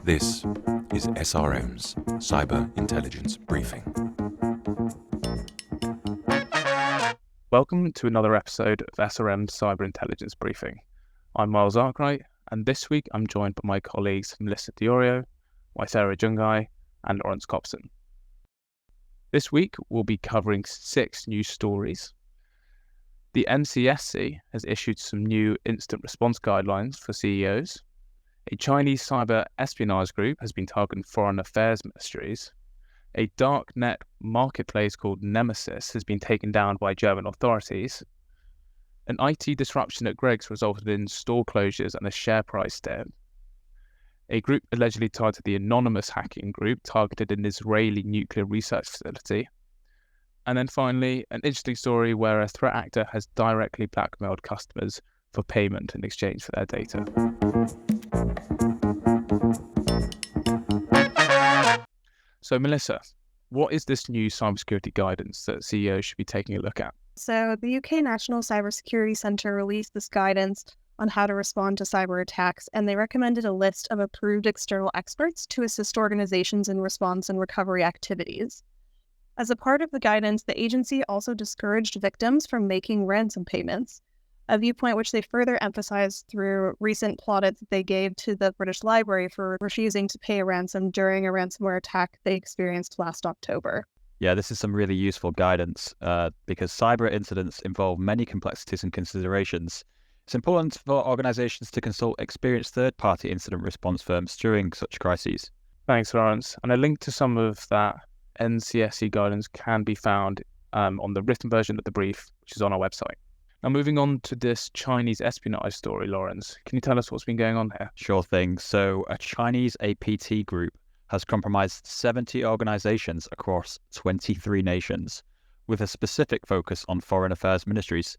This is SRM's Cyber Intelligence Briefing. Welcome to another episode of SRM's Cyber Intelligence Briefing. I'm Miles Arkwright, and this week I'm joined by my colleagues Melissa Diorio, Waithera Jungai, and Lawrence Copson. This week we'll be covering 6 news stories. The NCSC has issued some new instant response guidelines for CEOs. A Chinese cyber espionage group has been targeting foreign affairs ministries. A dark net marketplace called Nemesis has been taken down by German authorities. An IT disruption at Greggs resulted in store closures and a share price dip. A group allegedly tied to the anonymous hacking group targeted an Israeli nuclear research facility. And then finally, an interesting story where a threat actor has directly blackmailed customers for payment in exchange for their data. So Melissa, what is this new cybersecurity guidance that CEOs should be taking a look at? So the UK National Cybersecurity Centre released this guidance on how to respond to cyber attacks, and they recommended a list of approved external experts to assist organizations in response and recovery activities. As a part of the guidance, the agency also discouraged victims from making ransom payments, a viewpoint which they further emphasized through recent plaudits that they gave to the British Library for refusing to pay a ransom during a ransomware attack they experienced last October. Yeah, this is some really useful guidance because cyber incidents involve many complexities and considerations. It's important for organizations to consult experienced third-party incident response firms during such crises. Thanks, Lawrence. And a link to some of that NCSC guidance can be found on the written version of the brief, which is on our website. Now, moving on to this Chinese espionage story, Lawrence, can you tell us what's been going on here? Sure thing. So a Chinese APT group has compromised 70 organizations across 23 nations, with a specific focus on foreign affairs ministries.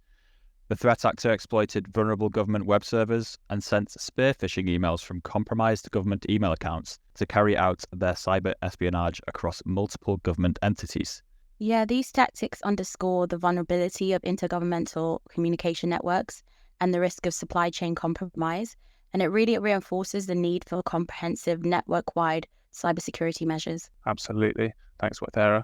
The threat actor exploited vulnerable government web servers and sent spear phishing emails from compromised government email accounts to carry out their cyber espionage across multiple government entities. Yeah, these tactics underscore the vulnerability of intergovernmental communication networks and the risk of supply chain compromise, and it really reinforces the need for comprehensive network-wide cybersecurity measures. Absolutely. Thanks, Waithera.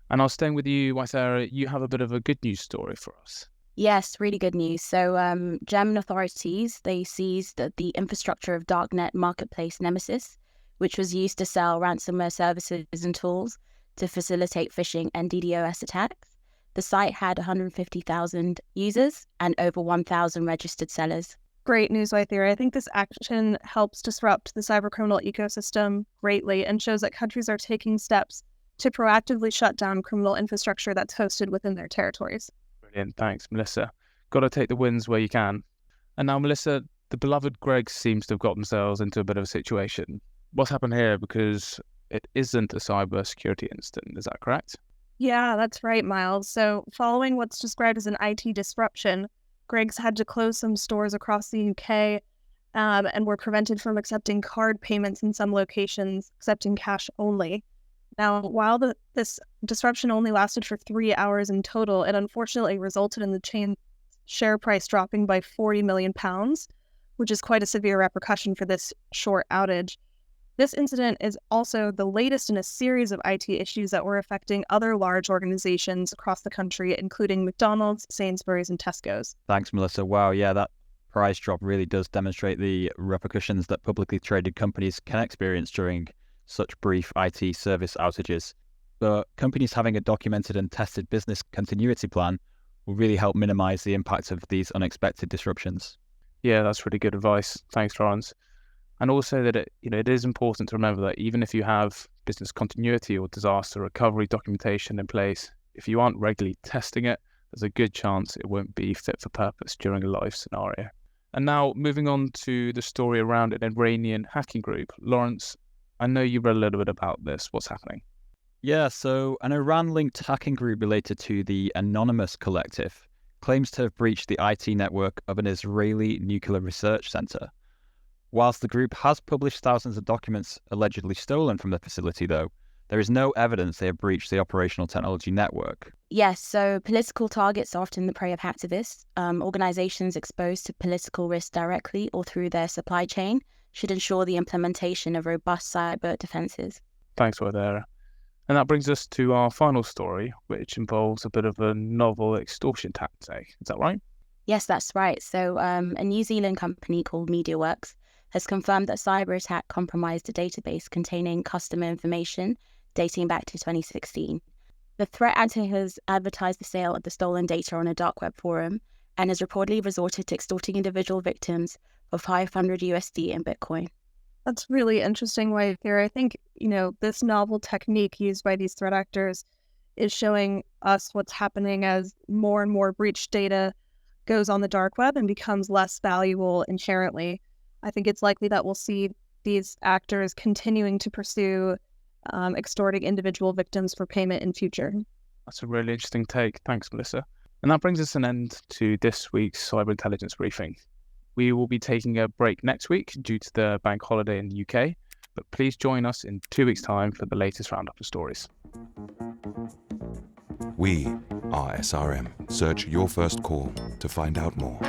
And I'll stay with you, Waithera. You have a bit of a good news story for us. Yes, really good news. So German authorities, they seized the infrastructure of darknet marketplace Nemesis, which was used to sell ransomware services and tools to facilitate phishing and DDoS attacks. The site had 150,000 users and over 1,000 registered sellers. Great news, Waithera. I think this action helps disrupt the cybercriminal ecosystem greatly and shows that countries are taking steps to proactively shut down criminal infrastructure that's hosted within their territories. Brilliant. Thanks, Melissa. Got to take the wins where you can. And now, Melissa, the beloved Greggs seems to have got themselves into a bit of a situation. What's happened here? Because it isn't a cyber security incident, is that correct? Yeah, that's right, Miles. So following what's described as an IT disruption, Greggs had to close some stores across the UK and were prevented from accepting card payments in some locations, accepting cash only. Now, while this disruption only lasted for 3 hours in total, it unfortunately resulted in the chain share price dropping by £40 million, which is quite a severe repercussion for this short outage. This incident is also the latest in a series of IT issues that were affecting other large organizations across the country, including McDonald's, Sainsbury's, and Tesco's. Thanks, Melissa. Wow, yeah, that price drop really does demonstrate the repercussions that publicly traded companies can experience during such brief IT service outages. But companies having a documented and tested business continuity plan will really help minimize the impact of these unexpected disruptions. Yeah, that's really good advice. Thanks, Lawrence. And also that it is important to remember that even if you have business continuity or disaster recovery documentation in place, if you aren't regularly testing it, there's a good chance it won't be fit for purpose during a live scenario. And now moving on to the story around an Iranian hacking group. Lawrence, I know you read a little bit about this. What's happening? Yeah, so an Iran-linked hacking group related to the Anonymous Collective claims to have breached the IT network of an Israeli nuclear research center. Whilst the group has published thousands of documents allegedly stolen from the facility, though, there is no evidence they have breached the operational technology network. Yes, so political targets are often the prey of hacktivists. Organizations exposed to political risk directly or through their supply chain should ensure the implementation of robust cyber defenses. Thanks, Waithera. And that brings us to our final story, which involves a bit of a novel extortion tactic. Is that right? Yes, that's right. So a New Zealand company called MediaWorks has confirmed that a cyber attack compromised a database containing customer information dating back to 2016. The threat actor has advertised the sale of the stolen data on a dark web forum and has reportedly resorted to extorting individual victims of 500 USD in Bitcoin. That's really interesting, Waithera. I think, this novel technique used by these threat actors is showing us what's happening as more and more breached data goes on the dark web and becomes less valuable inherently. I think it's likely that we'll see these actors continuing to pursue extorting individual victims for payment in future. That's a really interesting take. Thanks, Melissa. And that brings us an end to this week's Cyber Intelligence Briefing. We will be taking a break next week due to the bank holiday in the UK, but please join us in 2 weeks' time for the latest roundup of stories. We are SRM. Search your first call to find out more.